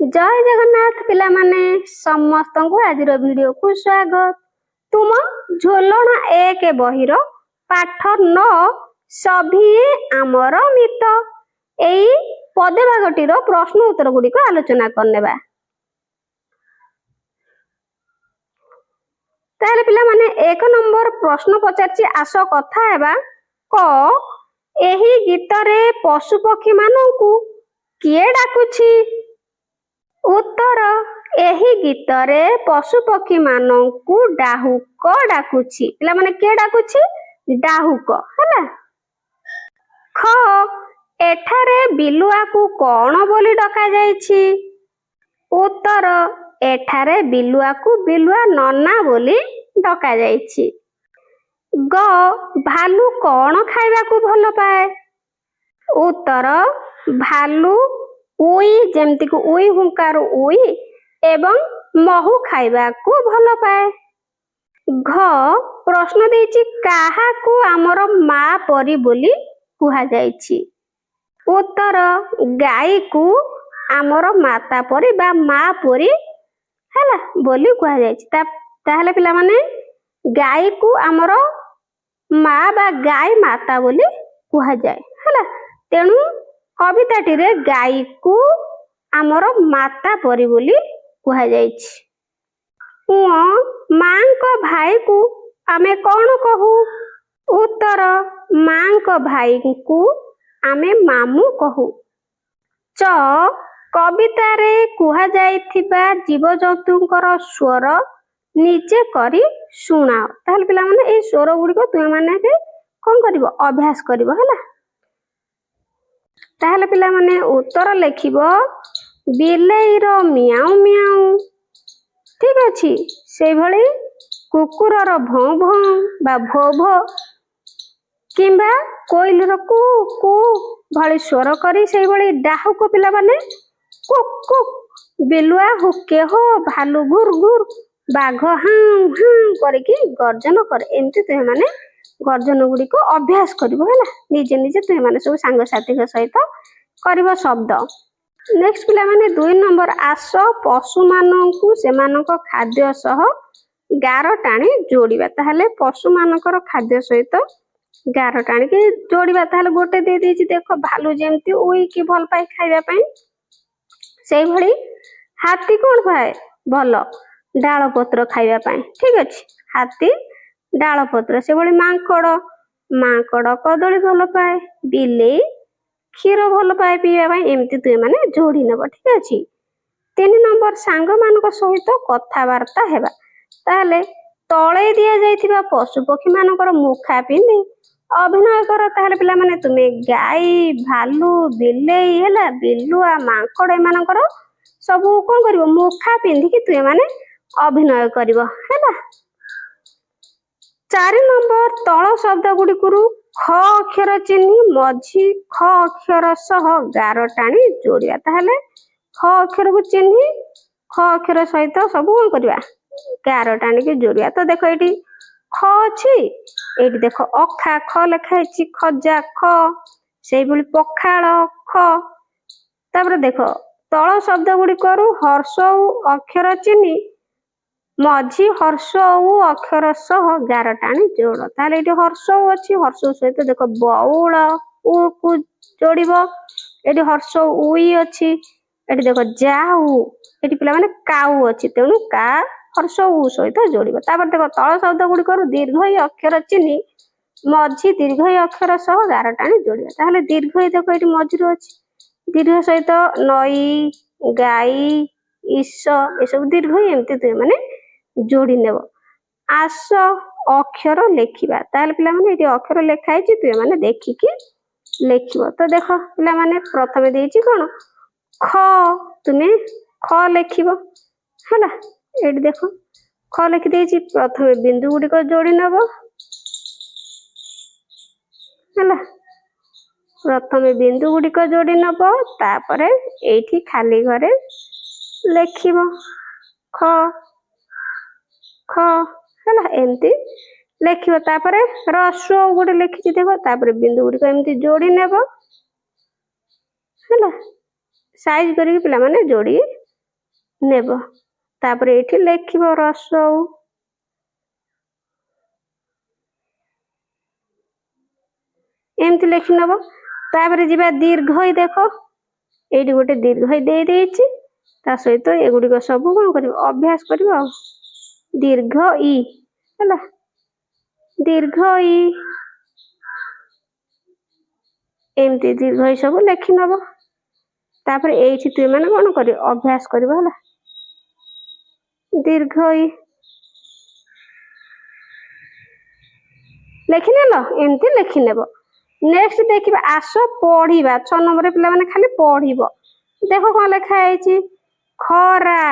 जय जगन्नाथ पिला माने समस्त को आज वीडियो को स्वागत। तुम झोलना एक बहिर पाठ 9 सभी आमर मित एई पदे भागटीर प्रश्न उत्तर गुडी को आलोचना करनेबा। ताले पिला माने एक नंबर प्रश्न पचारची आस कथा हेबा क एही गीत रे पशु पक्षी माननकु किए डाकुछि। उत्तर एही गीत रे पशु पक्षी माननकु डाहुक डाकुछि। पिला माने के डाकुछि डाहुक हला। ख एठारे बिलुआ को कोन बोली डका जायछि। उत्तर एठारे बिलुआ को बिलुआ नन्ना बोली डका जायछि। ग भालू कोन खाइबा को भलो पाए। उत्तर भालू उई जेमति को उई हुंकार उई एवं महु खाइबा को भलो पाए। घ प्रश्न देछि काहा को हमर मां परी बोली कुहा जायछि। उत्तर गाई को हमर माता परी बा मां परी हला बोली कुहा जायछि। ताहले पिला माने गाई को हमर मां बा गाई माता बोली कुहा जाय हला। तेनु कविताटी रे गाई को हमर माता परी बोली कुहा जायछि। मां को भाई को आमे कोन कहू। उत्तर मां को भाई को आमे मामू कहू। च कविता रे कुहा जायथिबा जीव जंतुंकर स्वर निजे करी सुनाओ। ताहले पिला माने ए स्वर गुडी को तुम माने के कोन करिवो अभ्यास करिवो हला। ताहले पिला माने उत्तर लिखिबो बिलेई रो मियाऊ मियाऊ। ठीक अछि। सेई भली कुकुर रो भौ भौ बा भो भो किंबा कोइल रो कु कु भली स्वर करी सेई भली डाहु को पिला माने कुक कुक बिलुआ हुके हो भालू घुर घुर बाघ हां हां करके गर्जन करे। एमती तुम माने गर्जन गुडी को अभ्यास करिवो हला। निजे निजे तुम माने सब संग साथी के सहित करिवो शब्द। नेक्स्ट पिला माने 2 नंबर आस पशु माननकु सेमानक खाद्य सह गार टाणी जोड़िबा। ताहले पशु मानकर खाद्य सहित गार टाणी के जोड़िबा। ताहले गोटे दे देछि देखो भालू जेमती उई की भल पाए खाइबा पई सेई भली हाथी कोन पाए भलो डाल पत्र खाइबा पई। ठीक अछि। हाथी डाल पत्र से भली मांकड़ कदली भल पाए बिलेई क्षीर भल पाए पीवा पई। एमती तुम माने जोड़ी नेब। ठीक अछि। 3 नंबर सांग मानक सहित कथावार्ता हेबा। ताहले तळे दिया जायथिबा पशु पक्षी मानकर मुखा पिंदी अभिनय कर। ताहले पिला माने तुमे गाई भालू बिलेई हला बिलुआ मांकड़ ए मानकर सब कोन करिवो मुखा पिंदी कि तुमे माने अभिनय करिवो हला। 4 नंबर तळ शब्द गुडी कुरु ख अक्षर चिन्ही मझी ख अक्षर सह गार टाणी जोड़िया। ताहले ख अक्षर को चिन्ही ख अक्षर सहित सब कोन करिवा गार टाणी के जोड़िया। तो देखो एटी ख अछि एटी देखो अखा ख लिखा अछि खजा ख सेई भली पखाळ ख। तापर देखो तळ शब्द गुडी करू हर्ष अक्षर चिन्ही मझी हर्ष अक्षर सह गार टाणी जोड़। ताहले एटी हर्ष अछि हर्ष सहित देखो बौल उ को जोड़िबो। एटी हर्ष उई अछि एटी देखो जाऊ एटी पिला माने काऊ अछि तेनु का हर्ष उ सहित जोड़िबो। तापर देखो तळ शब्द गुडी करू दीर्घ अक्षर चिन्ही मझी दीर्घ अक्षर सह गार टाणी जोड़िबो। ताहले दीर्घ देखो एटी मझी रो अछि दीर्घ सहित नई गाई ईश ए सब दीर्घ एमती तुम माने जोड़ी नेब। आस अक्षर लेखिबा। ताहले पिला माने एटी अक्षर लेखा है तुम माने देखिकी लेखिबो। तो देखो पिला माने प्रथमे देछि कोन ख तुमे ख लेखिबो हला। एटी देखो ख लेखि देछि प्रथमे बिंदु गुडी को जोड़ी नेब हला। प्रथमे बिंदु गुडी को जोड़ी नेब तापरे एठी खाली घरे लेखिबो ख ख हला एमती लेखिबो। तापरे रस्व गुडी लेखिछि देखो तापरे बिंदु गुडी को एमती जोड़ी नेब हला। साइज करी पिला माने जोड़ी ନେବ। ତାପରେ ଏଇଠି ଲେଖିବ ରସଉ। ଏମିତି ଲେଖି ନେବ। ତାପରେ ଯିବା ଦୀର୍ଘଇ। ଦେଖ ଏଇଠି ଗୋଟେ ଦୀର୍ଘଇ ଦେଇଛି, ତା ସହିତ ଏଗୁଡିକ ସବୁ କଣ କରିବ, ଅଭ୍ୟାସ କରିବ ଆଉ। ଦୀର୍ଘ ଇ ହେଲା, ଦୀର୍ଘ ଇ। ଏମିତି ଦୀର୍ଘଇ ସବୁ ଲେଖି ନେବ। ତାପରେ ଏଇଠି ତୁମେ ମାନେ କଣ କରିବ, ଅଭ୍ୟାସ କରିବ ହେଲା, ଦୀର୍ଘଇ। ଲେଖିନେଲ, ଏମିତି ଲେଖିନେବ। ନେକ୍ସଟ ଦେଖିବା, ଆସ ପଢିବା। 6 ନମ୍ବରରେ ପିଲାମାନେ ଖାଲି ପଢିବ। ଦେଖ କଣ ଲେଖା ହେଇଛି, ଖରା,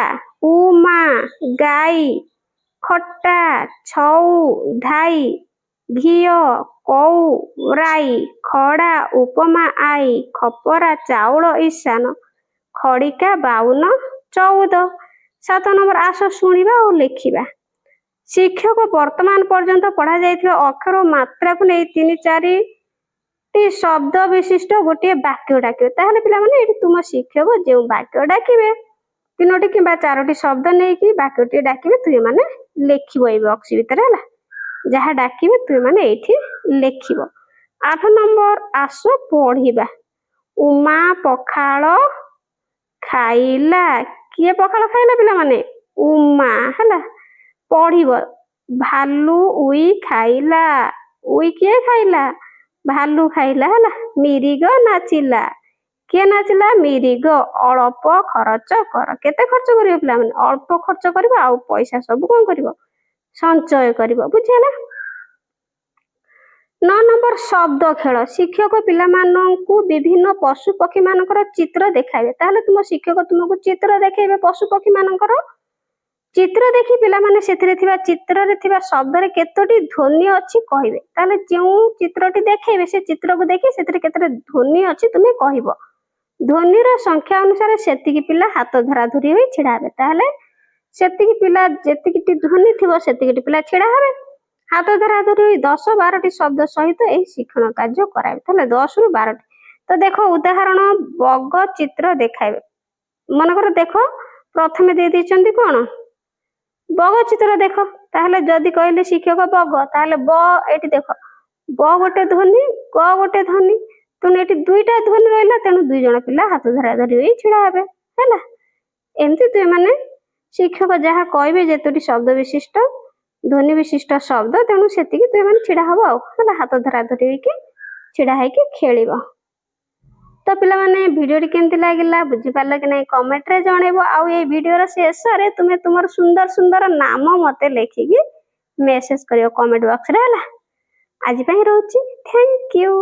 ଉମା, ଗାଈ, ଖଟା, ଛଉ, ଧାଇ, ଘିଅ, କଉ, ରାଇ, ଖଡା, ଉପମା, ଆଇ, ଖପରା, ଚାଉଳ, ଇଶାନ, ଖଡିକା, 52, 14। 7 ନମ୍ବର, ଆସ ଶୁଣିବା ଆଉ ଲେଖିବା। ଶିକ୍ଷକ ବର୍ତ୍ତମାନ ପର୍ଯ୍ୟନ୍ତ ପଢା ଯାଇଥିବା ଅକ୍ଷର ଓ ମାତ୍ରାକୁ ନେଇ 3-4ଟି ଶବ୍ଦ ବିଶିଷ୍ଟ ଗୋଟିଏ ବାକ୍ୟ ଡାକିବେ। ତାହେଲେ ପିଲାମାନେ ଏଠି ତୁମ ଶିକ୍ଷକ ଯେଉଁ ବାକ୍ୟ ଡାକିବେ, 3ଟି କିମ୍ବା 4ଟି ଶବ୍ଦ ନେଇକି ବାକ୍ୟଟିଏ ଡାକିବେ, ତୁମେ ମାନେ ଲେଖିବ ଏଇ ବକ୍ସ ଭିତରେ ହେଲା। ଯାହା ଡାକିବେ ତୁମେ ମାନେ ଏଇଠି ଲେଖିବ। 8 ନମ୍ବର, ଆସ ପଢିବା। ଉମା ପଖାଳ ଖାଇଲା। କିଏ ପଖାଳ ଖାଇଲା ପିଲାମାନେ, ଉମା ହେଲା। ପଢିବ, ଭାଲୁ ଉଇ ଖାଇଲା। ଉଇ କିଏ ଖାଇଲା, ଭାଲୁ ଖାଇଲା ହେଲା। ମିରିଗ ନାଚିଲା। କିଏ ନାଚିଲା, ମିରିଗ। ଅଳ୍ପ ଖର୍ଚ୍ଚ କର। କେତେ ଖର୍ଚ୍ଚ କରିବ ପିଲାମାନେ, ଅଳ୍ପ ଖର୍ଚ୍ଚ କରିବ, ଆଉ ପଇସା ସବୁ କଣ କରିବ, ସଞ୍ଚୟ କରିବ। ବୁଝିହେଲା। 9 ନମ୍ବର, ଶବ୍ଦ ଖେଳ। ଶିକ୍ଷକ ପିଲାମାନଙ୍କୁ ବିଭିନ୍ନ ପଶୁ ପକ୍ଷୀ ମାନଙ୍କର ଚିତ୍ର ଦେଖାଇବେ। ତାହେଲେ ତୁମ ଶିକ୍ଷକ ତୁମକୁ ଚିତ୍ର ଦେଖେଇବେ ପଶୁ ପକ୍ଷୀ ମାନଙ୍କର। ଚିତ୍ର ଦେଖି ପିଲାମାନେ ସେଥିରେ ଥିବା, ଚିତ୍ରରେ ଥିବା ଶବ୍ଦରେ କେତୋଟି ଧ୍ୱନି ଅଛି କହିବେ। ତାହେଲେ ଯେଉଁ ଚିତ୍ରଟି ଦେଖେଇବେ, ସେ ଚିତ୍ରକୁ ଦେଖି ସେଥିରେ କେତେଟା ଧ୍ୱନି ଅଛି ତୁମେ କହିବ। ଧ୍ୱନିର ସଂଖ୍ୟା ଅନୁସାରେ ସେତିକି ପିଲା ହାତ ଧରାଧରି ହୋଇ ଛିଡା ହେବେ। ତାହେଲେ ସେତିକି ପିଲା, ଯେତିକିଟି ଧ୍ୱନି ଥିବ ସେତିକିଟି ପିଲା ଛିଡା ହେବେ। ହାତ ଧରାଧରି ହୋଇ 10-12ଟି ଶବ୍ଦ ସହିତ ଏହି ଶିକ୍ଷଣ କାର୍ଯ୍ୟ କରାଇବେ। ତାହେଲେ 10ରୁ 12ଟି। ତ ଦେଖ ଉଦାହରଣ, ବଗ ଚିତ୍ର ଦେଖାଇବେ। ମନେକର ଦେଖ, ପ୍ରଥମେ ଦେଇଛନ୍ତି କଣ, ବଗ ଚିତ୍ର ଦେଖ। ତାହେଲେ ଯଦି କହିଲେ ଶିକ୍ଷକ ବଗ, ତାହେଲେ ବ, ଏଇଠି ଦେଖ ବ ଗୋଟେ ଧ୍ୱନି, ଗ ଗୋଟେ ଧ୍ୱନି, ତେଣୁ ଏଠି 2ଟା ଧ୍ୱନି ରହିଲା। ତେଣୁ 2 ଜଣ ପିଲା ହାତ ଧରାଧରି ହୋଇ ଛିଡା ହେବେ ହେଲା। ଏମିତି ତୁମେ ମାନେ ଶିକ୍ଷକ ଯାହା କହିବେ, ଯେତୋଟି ଶବ୍ଦ ବିଶିଷ୍ଟ, ଧ୍ୱନି ବିଶିଷ୍ଟ ଶବ୍ଦ, ତେଣୁ ସେତିକି ତୁମେ ମାନେ ଛିଡା ହବ ଆଉ ହେଲା। ହାତ ଧରାଧରି ହେଇକି ଛିଡା ହେଇକି ଖେଳିବ। ତ ପିଲାମାନେ ଭିଡିଓଟି କେମିତି ଲାଗିଲା, ବୁଝିପାରିଲ କି ନାହିଁ, କମେଣ୍ଟରେ ଜଣେଇବ। ଆଉ ଏଇ ଭିଡିଓର ଶେଷରେ ତୁମେ ତୁମର ସୁନ୍ଦର ସୁନ୍ଦର ନାମ ମତେ ଲେଖିକି ମେସେଜ କରିବ କମେଣ୍ଟ ବକ୍ସରେ ହେଲା। ଆଜି ପାଇଁ ରହୁଛି, ଥ୍ୟାଙ୍କ ୟୁ।